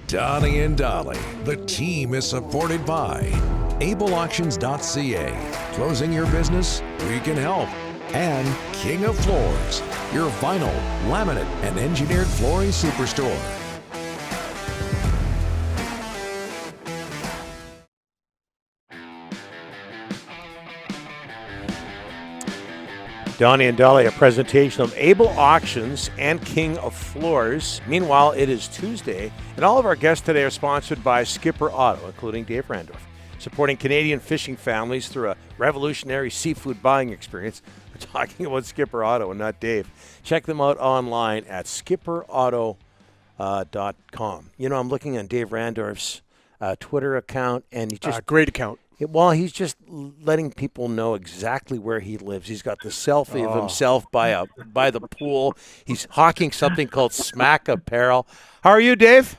Donnie and Dolly. The team is supported by ableauctions.ca. Closing your business? We can help. And King of Floors, your vinyl, laminate, and engineered flooring superstore. Donnie and Dolly, a presentation of Able Auctions and King of Floors. Meanwhile, it is Tuesday, and all of our guests today are sponsored by Skipper Auto, including Dave Randorf, supporting Canadian fishing families through a revolutionary seafood buying experience. We're talking about Skipper Auto and not Dave. Check them out online at skipperauto.com. You know, I'm looking on Dave Randorf's Twitter account, and he just great account. Well, he's just letting people know exactly where he lives. He's got the selfie of himself by the pool. He's hawking something called Smack Apparel. How are you, Dave?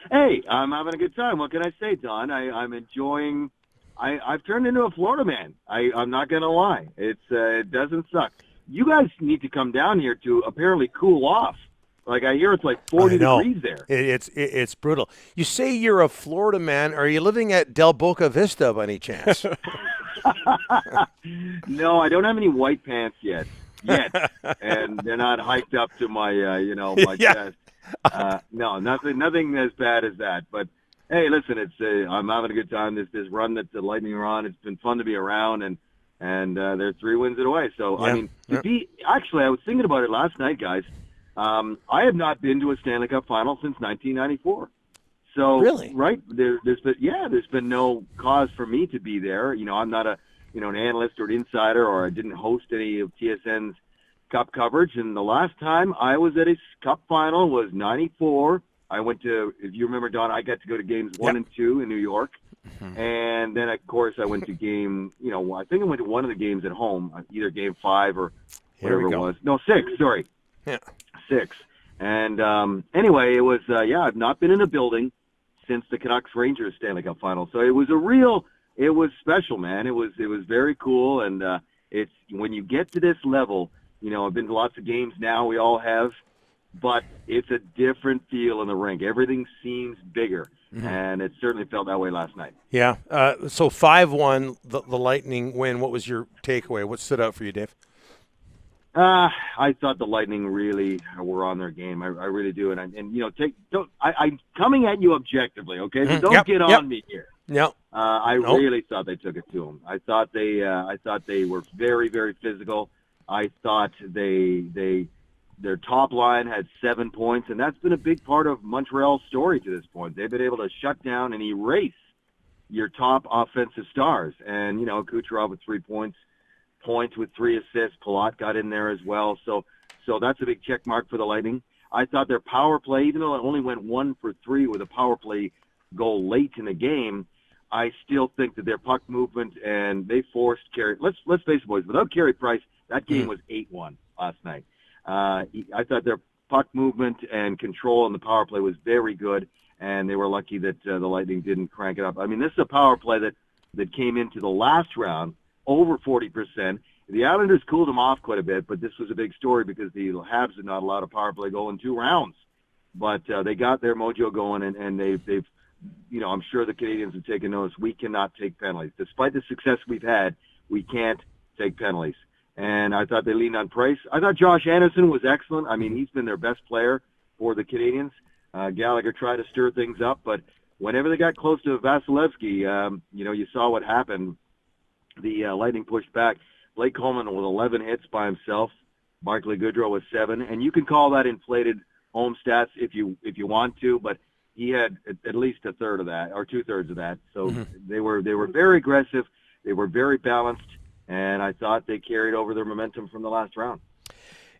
Hey, I'm having a good time. What can I say, Don? I'm enjoying. I've turned into a Florida man. I'm not going to lie. It doesn't suck. You guys need to come down here to apparently cool off. Like, I hear it's like 40 degrees there. It's brutal. You say you're a Florida man. Are you living at Del Boca Vista by any chance? No, I don't have any white pants yet, and they're not hiked up to my, my chest. No, nothing as bad as that. But hey, listen, I'm having a good time. This run that the Lightning are on, it's been fun to be around, and they're 3 wins away. So I mean, actually, I was thinking about it last night, guys. I have not been to a Stanley Cup final since 1994. So, really? Right, there's been no cause for me to be there. You know, I'm not an analyst or an insider, or I didn't host any of TSN's Cup coverage. And the last time I was at a Cup final was 94. I went to, if you remember, Don, I got to go to games 1 and 2 in New York. Mm-hmm. And then, of course, I went to game, I think I went to one of the games at home, either game 5 or whatever it was. No, 6, sorry. Yeah. 6. And anyway, it was, I've not been in a building since the Canucks-Rangers Stanley Cup final. So it was it was special, man. It was very cool. And it's when you get to this level, I've been to lots of games now, we all have, but it's a different feel in the rink. Everything seems bigger. Mm-hmm. And it certainly felt that way last night. Yeah. So 5-1, the Lightning win. What was your takeaway? What stood out for you, Dave? I thought the Lightning really were on their game. I really do. And I'm coming at you objectively, okay? So don't get on me here. No. I really thought they took it to them. I thought they were very, very physical. I thought their top line had 7 points, and that's been a big part of Montreal's story to this point. They've been able to shut down and erase your top offensive stars. And, Kucherov with 3 points. Point with 3 assists. Palat got in there as well. So that's a big check mark for the Lightning. I thought their power play, even though it only went 1 for 3 with a power play goal late in the game, I still think that their puck movement, and they forced Carey. Let's face it, boys. Without Carey Price, that game was 8-1 last night. I thought their puck movement and control on the power play was very good, and they were lucky that the Lightning didn't crank it up. I mean, this is a power play that came into the last round over 40%. The Islanders cooled them off quite a bit, but this was a big story because the Habs had not allowed a power play goal in 2 rounds. But they got their mojo going, and they've I'm sure the Canadians have taken notice. We cannot take penalties. Despite the success we've had, we can't take penalties. And I thought they leaned on Price. I thought Josh Anderson was excellent. I mean, he's been their best player for the Canadians. Gallagher tried to stir things up, but whenever they got close to Vasilevsky, you saw what happened. The Lightning pushed back. Blake Coleman with 11 hits by himself. Barclay Goodrow with 7, and you can call that inflated home stats if you want to, but he had at least a third of that or 2/3 of that. So they were very aggressive. They were very balanced, and I thought they carried over their momentum from the last round.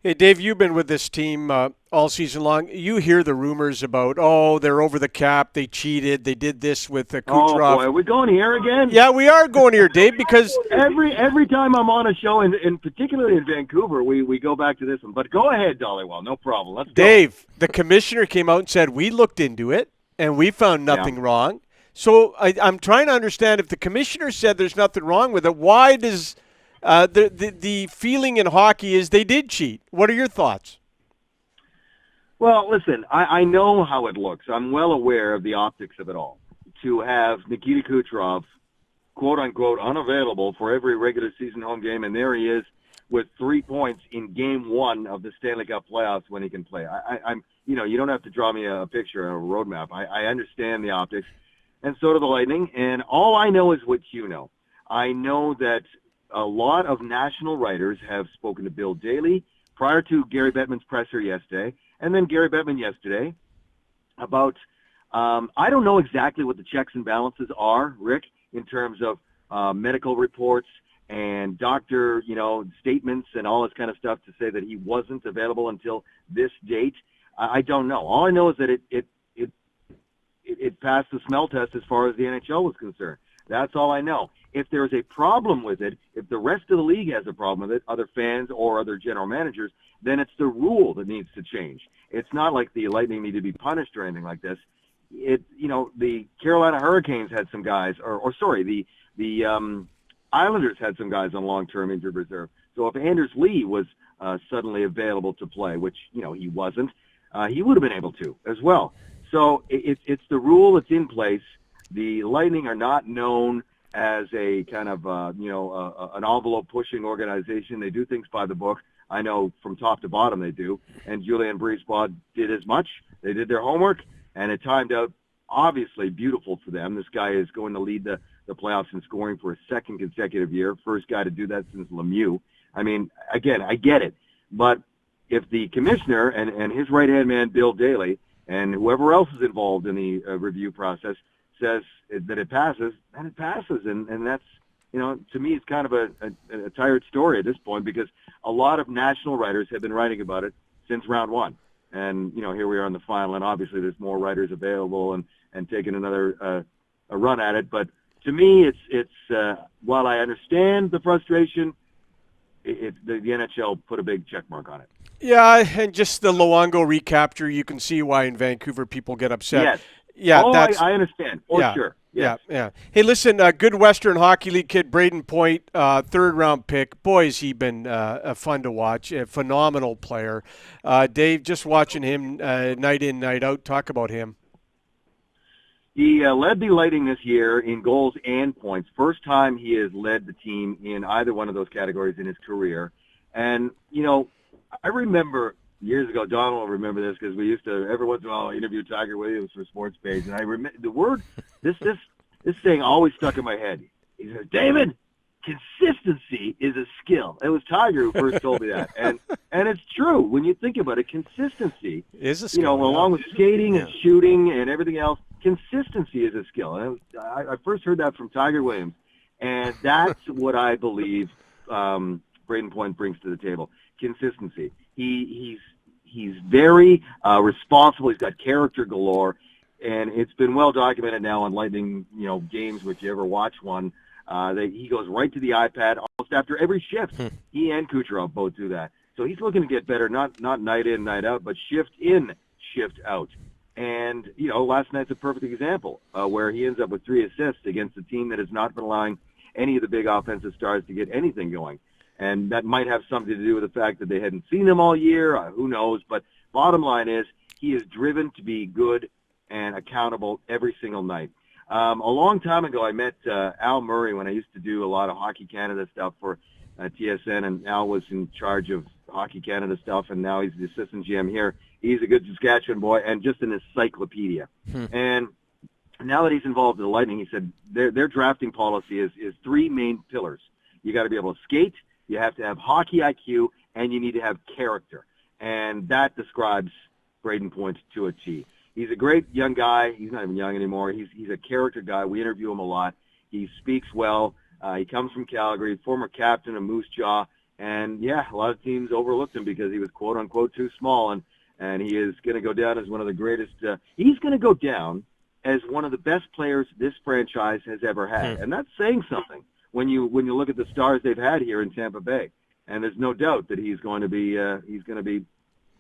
Hey, Dave, you've been with this team all season long. You hear the rumors about, they're over the cap, they cheated, they did this with Kucherov. Oh, boy, are we going here again? Yeah, we are going here, Dave, because every time I'm on a show, and particularly in Vancouver, we go back to this one. But go ahead, Dollywell, no problem. Let's go. Dave, the commissioner came out and said, we looked into it, and we found nothing wrong. So I'm trying to understand, if the commissioner said there's nothing wrong with it, why does the feeling in hockey is they did cheat? What are your thoughts? Well, listen, I know how it looks. I'm well aware of the optics of it all. To have Nikita Kucherov, quote-unquote, unavailable for every regular season home game, and there he is with 3 points in Game 1 of the Stanley Cup playoffs when he can play. I'm, you don't have to draw me a picture or a roadmap. I understand the optics, and so do the Lightning, and all I know is what you know. I know that a lot of national writers have spoken to Bill Daly prior to Gary Bettman's presser yesterday, and then Gary Bettman yesterday, about I don't know exactly what the checks and balances are, Rick, in terms of medical reports and doctor, statements and all this kind of stuff to say that he wasn't available until this date. I don't know. All I know is that it passed the smell test as far as the NHL was concerned. That's all I know. If there is a problem with it, if the rest of the league has a problem with it, other fans or other general managers, then it's the rule that needs to change. It's not like the Lightning need to be punished or anything like this. The Carolina Hurricanes had some guys, the Islanders had some guys on long-term injured reserve. So if Anders Lee was suddenly available to play, which, he wasn't, he would have been able to as well. So it's the rule that's in place. The Lightning are not known as a kind of, an envelope-pushing organization. They do things by the book. I know from top to bottom they do. And Julien Brisebois did as much. They did their homework, and it timed out obviously beautiful for them. This guy is going to lead the playoffs in scoring for a second consecutive year. First guy to do that since Lemieux. I mean, again, I get it. But if the commissioner and his right-hand man, Bill Daly, and whoever else is involved in the review process says that it passes, then it passes. And that's, to me, it's kind of a tired story at this point, because a lot of national writers have been writing about it since round one. And, here we are in the final, and obviously there's more writers available and taking another a run at it. But to me, it's while I understand the frustration, the NHL put a big check mark on it. Yeah, and just the Luongo recapture, you can see why in Vancouver people get upset. Yes. Yeah, I understand. Yeah. Sure. Yes. Yeah. Hey, listen, good Western Hockey League kid, Braden Point, third-round pick. Boy, has he been fun to watch. A phenomenal player. Dave, just watching him night in, night out. Talk about him. He led the Lightning this year in goals and points. First time he has led the team in either one of those categories in his career. And, I remember years ago, Don will remember this, because we used to, every once in a while, interview Tiger Williams for Sports Page. And I remember the word, this thing always stuck in my head. He said, David, consistency is a skill. It was Tiger who first told me that. And it's true. When you think about it, consistency is a skill. Along with skating and shooting and everything else, consistency is a skill. And I first heard that from Tiger Williams. And that's what I believe Braden Point brings to the table. Consistency. He's very responsible. He's got character galore, and it's been well documented now on Lightning, games, if you ever watch one. That he goes right to the iPad almost after every shift. He and Kucherov both do that. So he's looking to get better, not night in, night out, but shift in, shift out. And, last night's a perfect example where he ends up with 3 assists against a team that has not been allowing any of the big offensive stars to get anything going. And that might have something to do with the fact that they hadn't seen him all year. Who knows? But bottom line is he is driven to be good and accountable every single night. A long time ago, I met Al Murray when I used to do a lot of Hockey Canada stuff for TSN, and Al was in charge of Hockey Canada stuff, and now he's the assistant GM here. He's a good Saskatchewan boy and just an encyclopedia. And now that he's involved in the Lightning, he said their drafting policy is 3 main pillars. You got to be able to skate, you have to have hockey IQ, and you need to have character. And that describes Braden Point to a T. He's a great young guy. He's not even young anymore. He's a character guy. We interview him a lot. He speaks well. He comes from Calgary, former captain of Moose Jaw. And, a lot of teams overlooked him because he was, quote-unquote, too small. And he is going to go down as one of the greatest. He's going to go down as one of the best players this franchise has ever had. And that's saying something when you look at the stars they've had here in Tampa Bay. And there's no doubt that he's going to be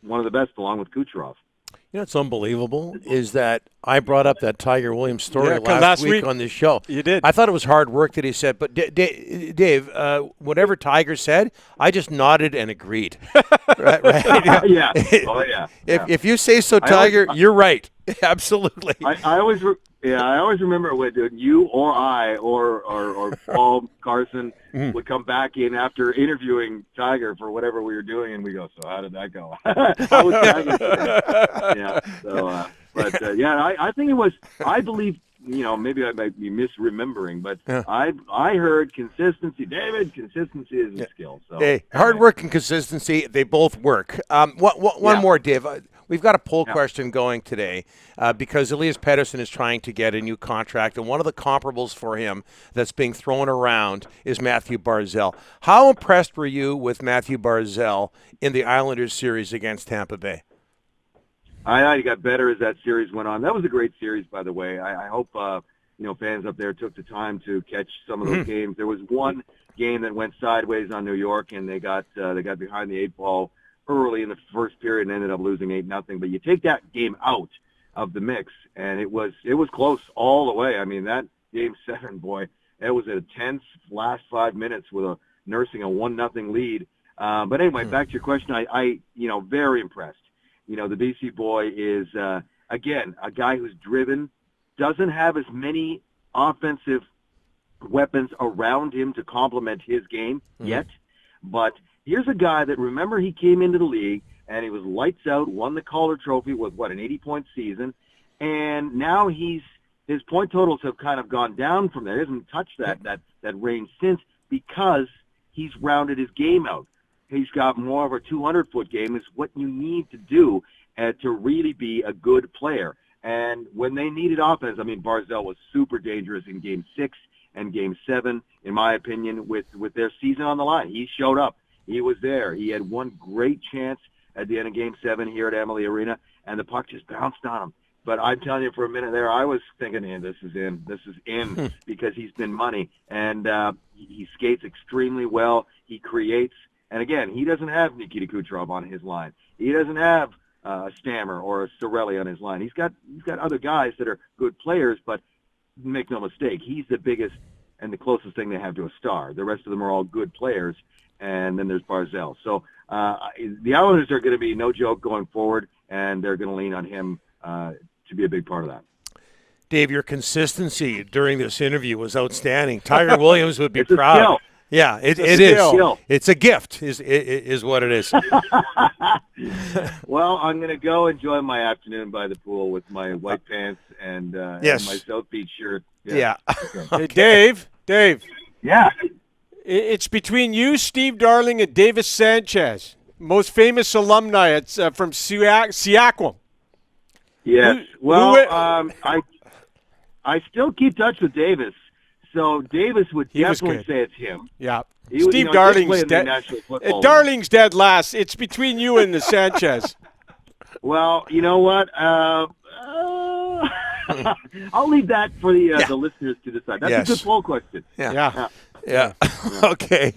one of the best along with Kucherov. You know what's unbelievable is that I brought up that Tiger Williams story Yeah, last week on this show. You did. I thought it was hard work that he said, but Dave, whatever Tiger said, I just nodded and agreed. right? Yeah. Oh, yeah. If you say so, Tiger, you're right. Absolutely. I always remember when you or I or Paul Carson would come back in after interviewing Tiger for whatever we were doing, and we go, "So how did that go?" How was Tiger today? Yeah. So, I think it was. I believe. Maybe I might be misremembering, but I heard consistency. David, consistency is a skill. So hey, hard work and consistency, they both work. One more, Dave. We've got a poll question going today because Elias Pettersson is trying to get a new contract, and one of the comparables for him that's being thrown around is Matthew Barzal. How impressed were you with Matthew Barzal in the Islanders series against Tampa Bay? I thought he got better as that series went on. That was a great series, by the way. I hope fans up there took the time to catch some of those games. There was one game that went sideways on New York, and they got behind the 8 ball early in the first period and ended up losing 8-0. But you take that game out of the mix, and it was close all the way. I mean, that Game 7, boy, it was a tense last 5 minutes with nursing a 1-0 lead. But anyway, back to your question. I very impressed. The BC boy is, again, a guy who's driven, doesn't have as many offensive weapons around him to complement his game yet. But here's a guy that, remember, he came into the league and he was lights out, won the Calder Trophy with, an 80-point season. And now his point totals have kind of gone down from there. He hasn't touched that range since because he's rounded his game out. He's got more of a 200-foot game is what you need to do to really be a good player. And when they needed offense, I mean, Barzal was super dangerous in Game 6 and Game 7, in my opinion, with their season on the line. He showed up. He was there. He had one great chance at the end of Game 7 here at Amalie Arena, and the puck just bounced on him. But I'm telling you, for a minute there, I was thinking, this is in, because he's been money. And he skates extremely well. He creates. And again, he doesn't have Nikita Kucherov on his line. He doesn't have a Stammer or a Sorelli on his line. He's got other guys that are good players, but make no mistake, he's the biggest and the closest thing they have to a star. The rest of them are all good players, and then there's Barzal. So the Islanders are going to be no joke going forward, and they're going to lean on him to be a big part of that. Dave, your consistency during this interview was outstanding. Tiger Williams would be proud. Skill. Yeah, it is. It's a gift, is what it is. Well, I'm going to go enjoy my afternoon by the pool with my white pants and my South Beach shirt. Yeah. Okay. Dave. Yeah. It's between you, Steve Darling, and Davis Sanchez, most famous alumni. It's from Seaquam. Yes. I still keep touch with Davis. So Davis would definitely say it's him. Yeah. Steve Darling's dead. Darling's dead last. It's between you and the Sanchez. Well, you know what? I'll leave that for the listeners to decide. That's a good poll question. Yeah. Okay,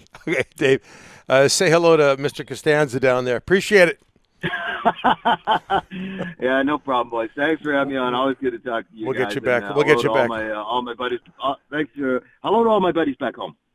Dave. Say hello to Mr. Costanza down there. Appreciate it. Yeah, no problem, boys. Thanks for having me on. Always good to talk to you guys. We'll get you back. We'll get you back. All my buddies. Thanks. Hello to all my buddies back home.